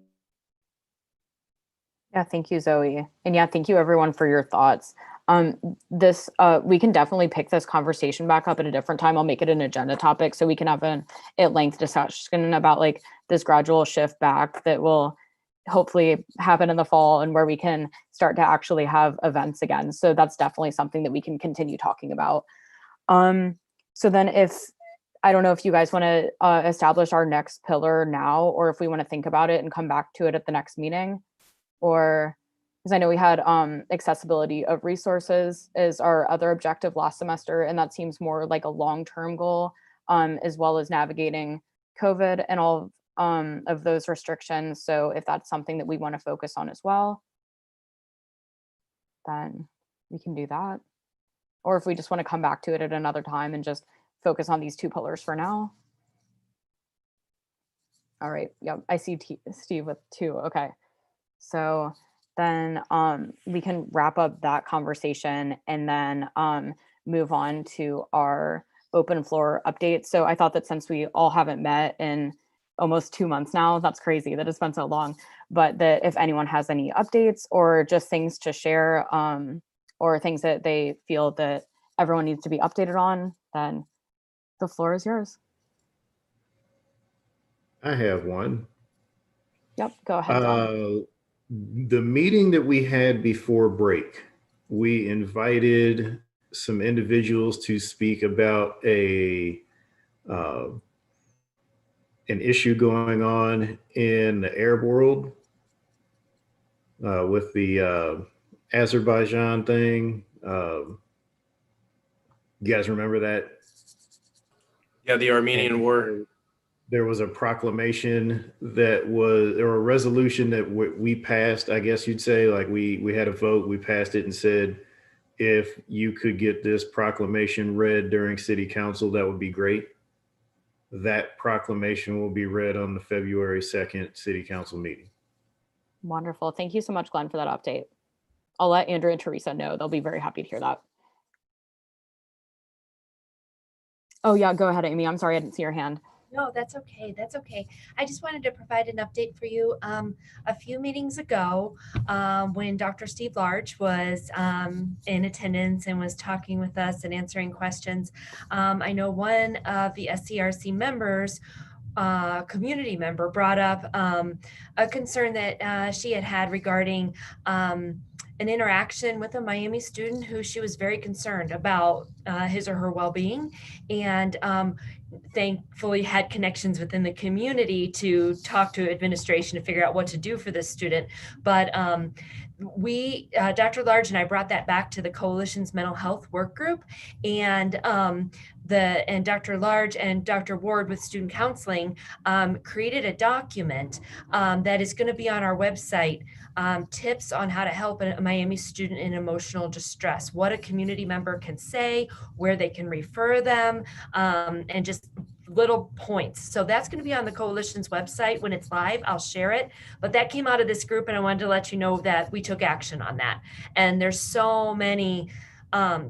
Yeah, thank you, Zoe. And yeah, thank you everyone for your thoughts. We can definitely pick this conversation back up at a different time. I'll make it an agenda topic so we can have an at-length discussion about like this gradual shift back that will hopefully happen in the fall and where we can start to actually have events again. So that's definitely something that we can continue talking about. So then I don't know if you guys want to establish our next pillar now, or if we want to think about it and come back to it at the next meeting, or because I know we had accessibility of resources as our other objective last semester, and that seems more like a long-term goal, as well as navigating COVID and all of those restrictions. So if that's something that we want to focus on as well, then we can do that. Or if we just want to come back to it at another time and just focus on these two pillars for now. All right, yep, I see Steve with 2, okay. So then we can wrap up that conversation and then move on to our open floor update. So I thought that since we all haven't met in almost 2 months now, that's crazy that it's been so long, but that if anyone has any updates or just things to share or things that they feel that everyone needs to be updated on, then the floor is yours. I have one. Yep, go ahead, John. The meeting that we had before break, we invited some individuals to speak about an issue going on in the Arab world with the Azerbaijan thing. You guys remember that? Yeah, the Armenian War. There was a proclamation or a resolution that we passed, I guess you'd say, like we had a vote, we passed it and said, if you could get this proclamation read during city council, that would be great. That proclamation will be read on the February 2nd city council meeting. Wonderful. Thank you so much, Glenn, for that update. I'll let Andrew and Teresa know. They'll be very happy to hear that. Oh yeah, go ahead, Amy. I'm sorry, I didn't see your hand. No, that's okay. That's okay. I just wanted to provide an update for you. A few meetings ago, when Dr. Steve Large was in attendance and was talking with us and answering questions, I know one of the SCRC members, community member, brought up a concern that she had regarding an interaction with a Miami student who she was very concerned about his or her well-being, and thankfully had connections within the community to talk to administration to figure out what to do for this student. But Dr. Large and I brought that back to the Coalition's mental health work group, and Dr. Large and Dr. Ward with student counseling created a document that is going to be on our website, tips on how to help a Miami student in emotional distress, what a community member can say, where they can refer them, and just little points. So that's going to be on the Coalition's website when it's live. I'll share it. But that came out of this group, and I wanted to let you know that we took action on that. And there's so many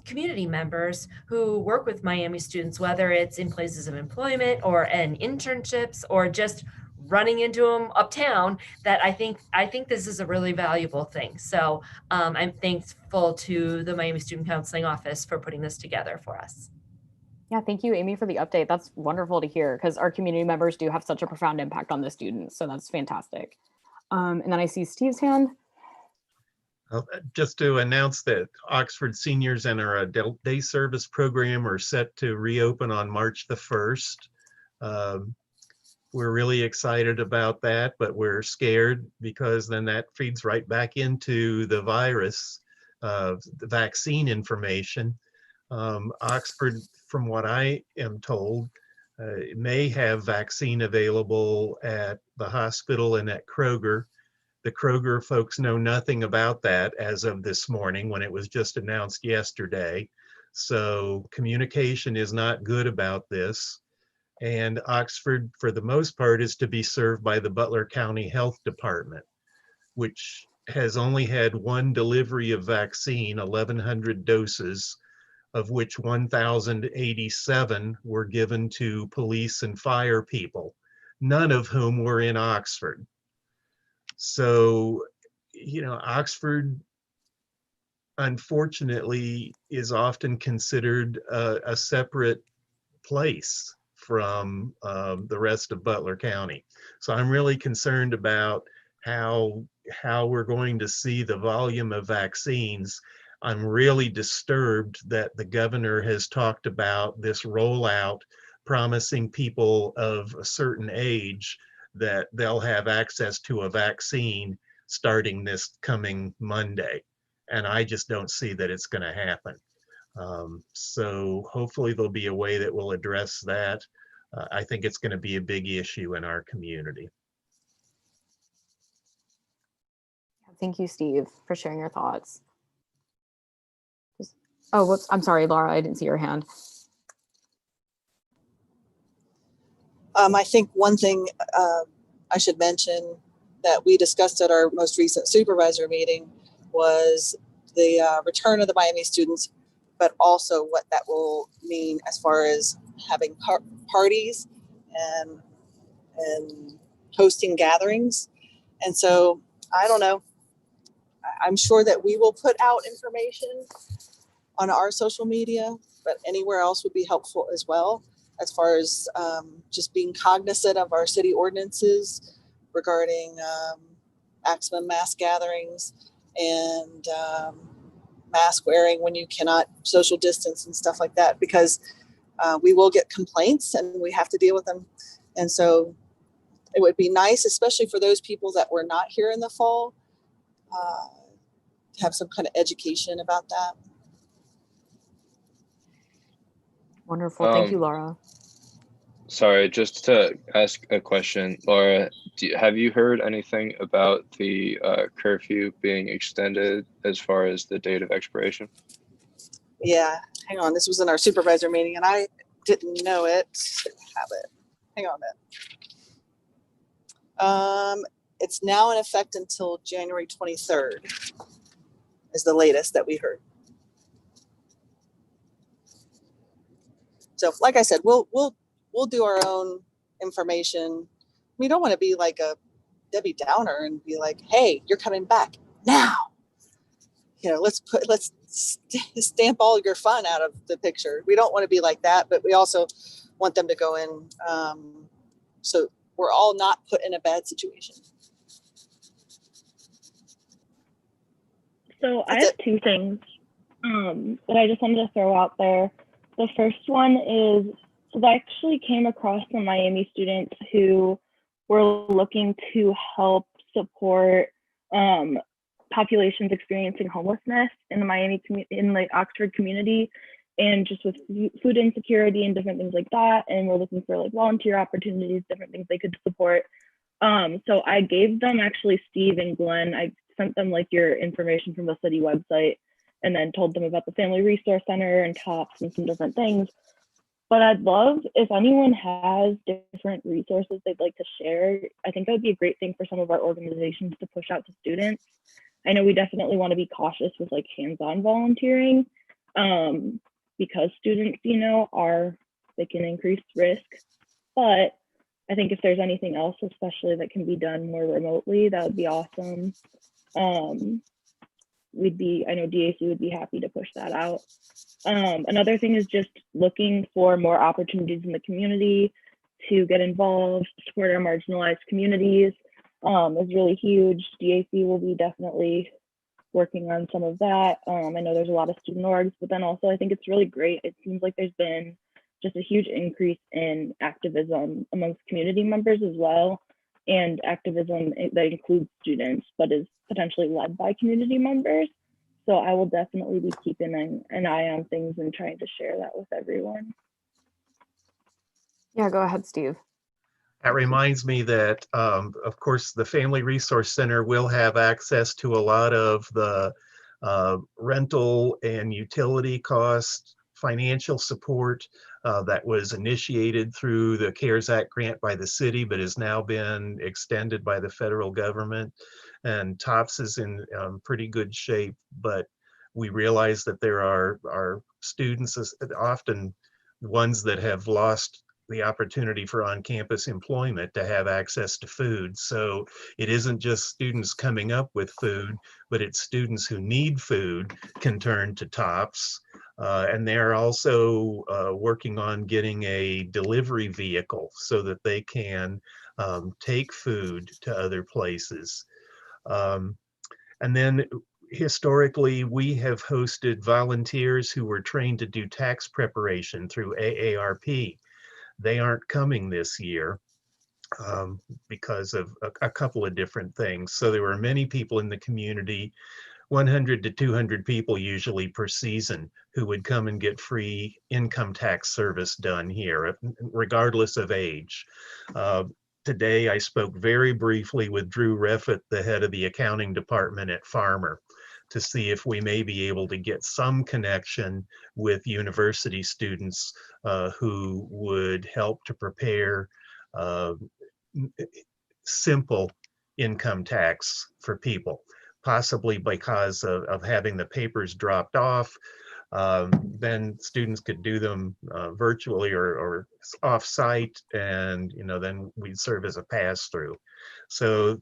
community members who work with Miami students, whether it's in places of employment or in internships or just running into them uptown, that I think this is a really valuable thing. So I'm thankful to the Miami Student Counseling Office for putting this together for us. Yeah, thank you, Amy, for the update. That's wonderful to hear because our community members do have such a profound impact on the students. So that's fantastic. And then I see Steve's hand. Just to announce that Oxford seniors and our adult day service program are set to reopen on March the 1st. We're really excited about that, but we're scared because then that feeds right back into the virus, the vaccine information. Oxford, from what I am told, may have vaccine available at the hospital and at Kroger. The Kroger folks know nothing about that as of this morning when it was just announced yesterday. So communication is not good about this. And Oxford, for the most part, is to be served by the Butler County Health Department, which has only had one delivery of vaccine, 1,100 doses, of which 1,087 were given to police and fire people, none of whom were in Oxford. So, you know, Oxford, unfortunately, is often considered a separate place from the rest of Butler County. So I'm really concerned about how we're going to see the volume of vaccines. I'm really disturbed that the governor has talked about this rollout, promising people of a certain age that they'll have access to a vaccine starting this coming Monday. And I just don't see that it's going to happen. So hopefully there'll be a way that will address that. I think it's going to be a big issue in our community. Thank you, Steve, for sharing your thoughts. Oh, whoops. I'm sorry, Laura. I didn't see your hand. I think one thing I should mention that we discussed at our most recent supervisor meeting was the return of the Miami students, but also what that will mean as far as having parties and hosting gatherings. And so I don't know. I'm sure that we will put out information on our social media, but anywhere else would be helpful as well, as far as just being cognizant of our city ordinances regarding maximum mass gatherings and mask wearing when you cannot social distance and stuff like that, because we will get complaints and we have to deal with them. And so it would be nice, especially for those people that were not here in the fall, to have some kind of education about that. Wonderful. Thank you, Laura. Sorry, just to ask a question, Laura, have you heard anything about the curfew being extended as far as the date of expiration? Yeah, hang on. This was in our supervisor meeting and I didn't know it. Have it. Hang on a minute. It's now in effect until January 23rd is the latest that we heard. So like I said, we'll do our own information. We don't want to be like a Debbie Downer and be like, hey, you're coming back now. You know, let's stamp all your fun out of the picture. We don't want to be like that, but we also want them to go in so we're all not put in a bad situation. So I have two things that I just wanted to throw out there. The first one is, so I actually came across some Miami students who were looking to help support populations experiencing homelessness in the Oxford community, and just with food insecurity and different things like that. And we're looking for like volunteer opportunities, different things they could support. So I gave them actually Steve and Glenn. I sent them like your information from the city website, and then told them about the Family Resource Center and TOPS and some different things. But I'd love if anyone has different resources they'd like to share. I think that would be a great thing for some of our organizations to push out to students. I know we definitely want to be cautious with like hands-on volunteering because students, you know, they can increase risk. But I think if there's anything else, especially that can be done more remotely, that would be awesome. I know DAC would be happy to push that out. Another thing is just looking for more opportunities in the community to get involved, support our marginalized communities is really huge. DAC will be definitely working on some of that. I know there's a lot of student orgs, but then also I think it's really great. It seems like there's been just a huge increase in activism amongst community members as well, and activism that includes students, but is potentially led by community members. So I will definitely be keeping an eye on things and trying to share that with everyone. Yeah, go ahead, Steve. That reminds me that, of course, the Family Resource Center will have access to a lot of the rental and utility cost financial support that was initiated through the CARES Act grant by the city, but has now been extended by the federal government. And TOPS is in pretty good shape, but we realize that there are students, often ones that have lost the opportunity for on-campus employment, to have access to food. So it isn't just students coming up with food, but it's students who need food can turn to TOPS. And they're also working on getting a delivery vehicle so that they can take food to other places. And then historically, we have hosted volunteers who were trained to do tax preparation through AARP. They aren't coming this year because of a couple of different things. So there were many people in the community, 100 to 200 people usually per season, who would come and get free income tax service done here, regardless of age. Today, I spoke very briefly with Drew Reffett, the head of the accounting department at Farmer, to see if we may be able to get some connection with university students who would help to prepare simple income tax for people, possibly because of having the papers dropped off. Then students could do them virtually or off-site, and then we'd serve as a pass-through. So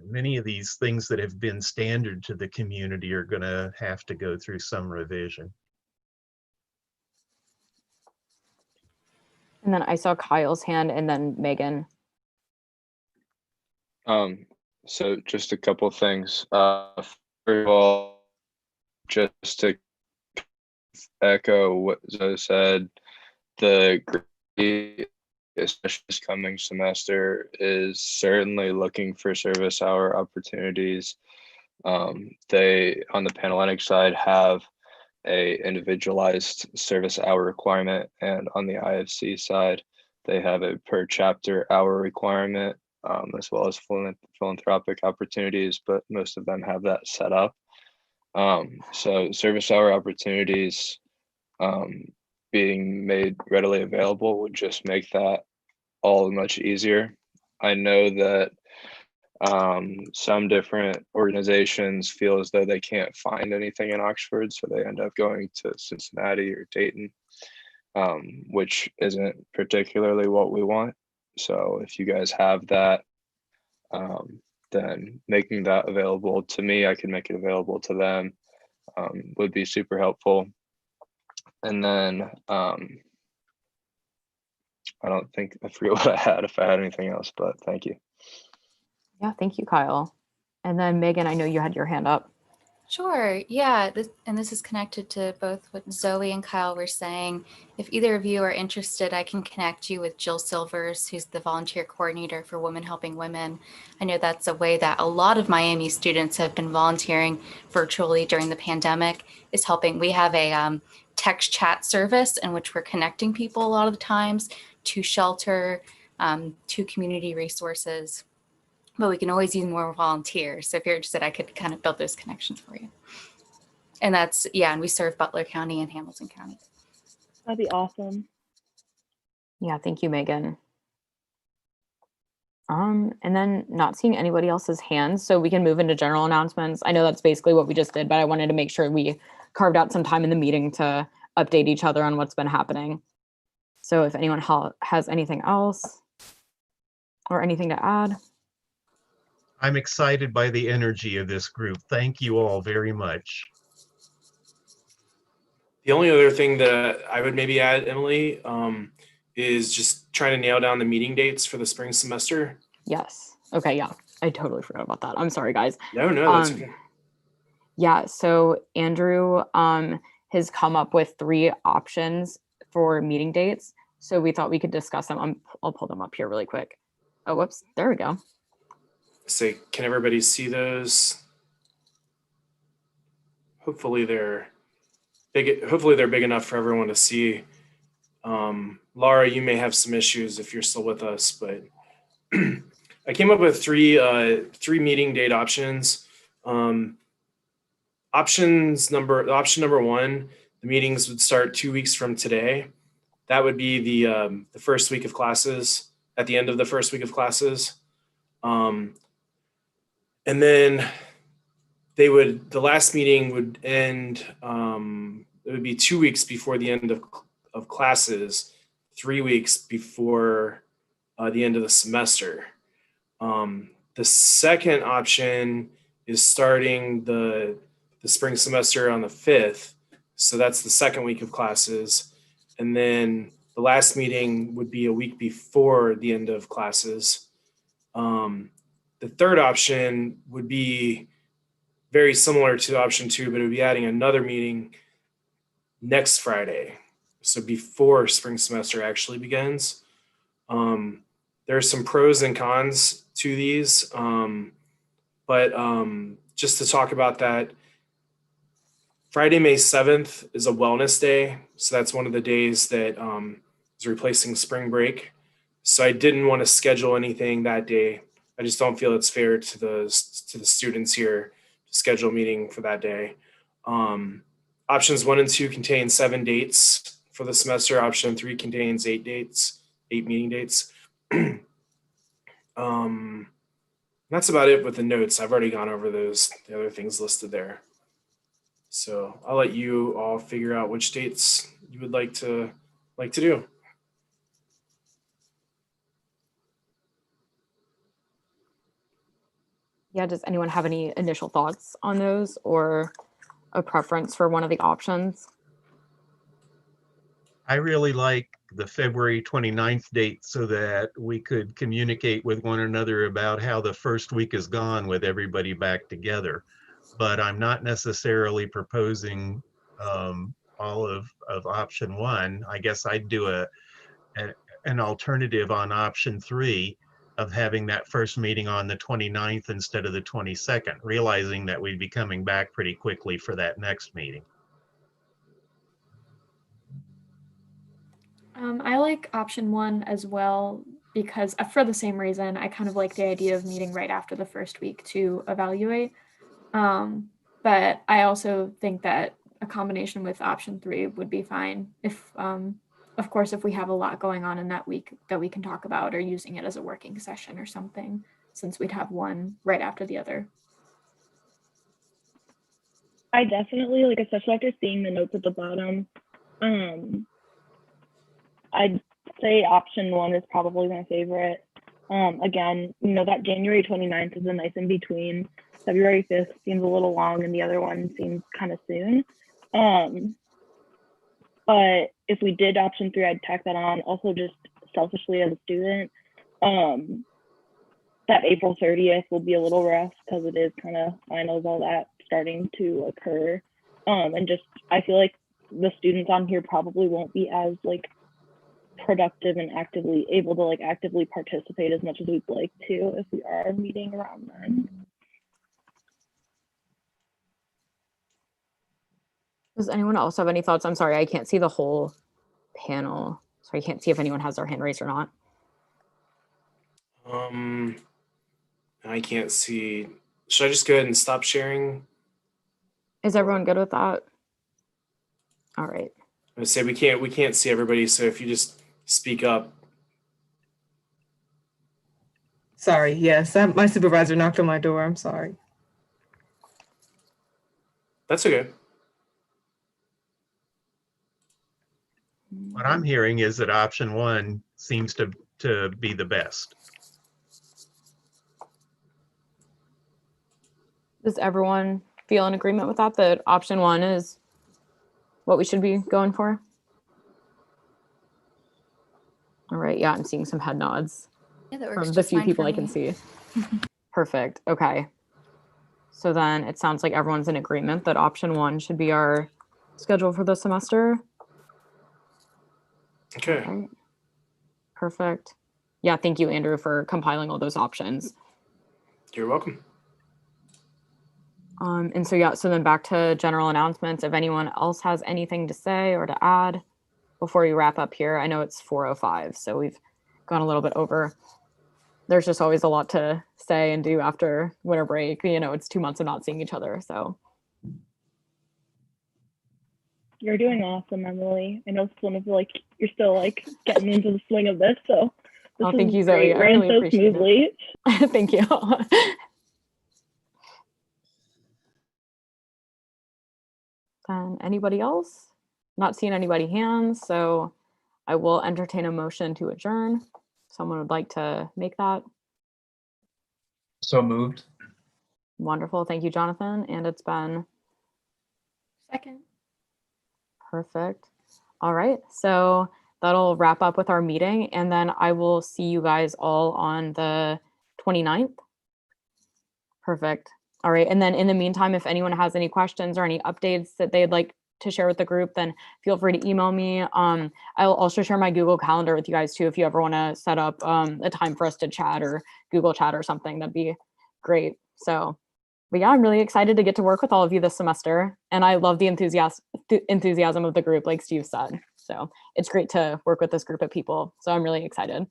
many of these things that have been standard to the community are going to have to go through some revision. And then I saw Kyle's hand, and then Megan. So just a couple things. First of all, just to echo what Zoe said, the grade, especially this coming semester, is certainly looking for service hour opportunities. They, on the Panhellenic side, have a individualized service hour requirement, and on the IFC side, they have a per chapter hour requirement, as well as philanthropic opportunities, but most of them have that set up. So service hour opportunities being made readily available would just make that all much easier. I know that some different organizations feel as though they can't find anything in Oxford, so they end up going to Cincinnati or Dayton, which isn't particularly what we want. So if you guys have that, then making that available to me, I can make it available to them, would be super helpful. And then I don't think, I forget what I had, if I had anything else, but thank you. Yeah, thank you, Kyle. And then Megan, I know you had your hand up. Sure. Yeah. This is connected to both what Zoe and Kyle were saying. If either of you are interested, I can connect you with Jill Silvers, who's the volunteer coordinator for Women Helping Women. I know that's a way that a lot of Miami students have been volunteering virtually during the pandemic, is helping. We have a text chat service in which we're connecting people a lot of the times to shelter, to community resources. But we can always use more volunteers. So if you're interested, I could kind of build those connections for you. And that's, yeah, and we serve Butler County and Hamilton County. That'd be awesome. Yeah, thank you, Megan. And then not seeing anybody else's hands, so we can move into general announcements. I know that's basically what we just did, but I wanted to make sure we carved out some time in the meeting to update each other on what's been happening. So if anyone has anything else or anything to add. I'm excited by the energy of this group. Thank you all very much. The only other thing that I would maybe add, Emily, is just trying to nail down the meeting dates for the spring semester. Yes. Okay. Yeah. I totally forgot about that. I'm sorry, guys. No, that's okay. Yeah. So Andrew has come up with 3 options for meeting dates. So we thought we could discuss them. I'll pull them up here really quick. Oh, whoops. There we go. Say, can everybody see those? Hopefully they're big. Hopefully they're big enough for everyone to see. Laura, you may have some issues if you're still with us, but I came up with three meeting date options. Option number one, the meetings would start 2 weeks from today. That would be the first week of classes, at the end of the first week of classes. And then the last meeting would end, it would be 2 weeks before the end of classes, 3 weeks before the end of the semester. The second option is starting the spring semester on the 5th. So that's the second week of classes. And then the last meeting would be a week before the end of classes. The third option would be very similar to option 2, but it would be adding another meeting next Friday. So before spring semester actually begins. There are some pros and cons to these, but just to talk about that, Friday, May 7th is a wellness day. So that's one of the days that is replacing spring break. So I didn't want to schedule anything that day. I just don't feel it's fair to the students here to schedule a meeting for that day. Options 1 and 2 contain 7 dates for the semester. Option 3 contains 8 meeting dates. That's about it with the notes. I've already gone over the other things listed there. So I'll let you all figure out which dates you would like to do. Yeah, does anyone have any initial thoughts on those or a preference for one of the options? I really like the February 29th date so that we could communicate with one another about how the first week is gone with everybody back together. But I'm not necessarily proposing all of option 1. I guess I'd do an alternative on option 3 of having that first meeting on the 29th instead of the 22nd, realizing that we'd be coming back pretty quickly for that next meeting. I like option 1 as well, because for the same reason, I kind of like the idea of meeting right after the first week to evaluate. But I also think that a combination with option 3 would be fine. If, of course, if we have a lot going on in that week that we can talk about, or using it as a working session or something, since we'd have one right after the other. I definitely, like, especially after seeing the notes at the bottom, I'd say option 1 is probably my favorite. Again, that January 29th is a nice in between. February 5th seems a little long and the other one seems kind of soon. But if we did option 3, I'd tack that on. Also, just selfishly as a student, that April 30th will be a little rough because it is kind of finals, all that starting to occur. And just, I feel like the students on here probably won't be as productive and actively able to actively participate as much as we'd like to if we are meeting around then. Does anyone else have any thoughts? I'm sorry, I can't see the whole panel, so I can't see if anyone has their hand raised or not. I can't see. Should I just go ahead and stop sharing? Is everyone good with that? All right. I would say we can't see everybody, so if you just speak up. Sorry, yes, my supervisor knocked on my door. I'm sorry. That's okay. What I'm hearing is that option 1 seems to be the best. Does everyone feel in agreement with that option 1 is what we should be going for? All right, yeah, I'm seeing some head nods Yeah, that works from the just few fine people for I can me. see. Perfect, okay. So then it sounds like everyone's in agreement that option 1 should be our schedule for the semester. Okay. Right. Perfect. Yeah, thank you, Andrew, for compiling all those options. You're welcome. And so then back to general announcements. If anyone else has anything to say or to add before we wrap up here, I know it's 4:05, so we've gone a little bit over. there's just always a lot to say and do after winter break. You know, it's 2 months of not seeing each other. So You're doing awesome, Emily. I know it's one of you're still getting into the swing of this, so this thank is you, Zoe. great. I Ran really so appreciate smoothly. it. Thank you. Anybody else? Not seeing anybody hands, so I will entertain a motion to adjourn. Someone would like to make that? So moved. Wonderful. Thank you, Jonathan. And it's been Second. perfect. All right. So that'll wrap up with our meeting. And then I will see you guys all on the 29th. Perfect. All right. And then in the meantime, if anyone has any questions or any updates that they'd like to share with the group, then feel free to email me. I'll also share my Google Calendar with you guys too. If you ever want to set up a time for us to chat or Google Chat or something, that'd be great. So, but yeah, I'm really excited to get to work with all of you this semester. And I love the enthusiasm of the group, like Steve said. So it's great to work with this group of people. So I'm really excited.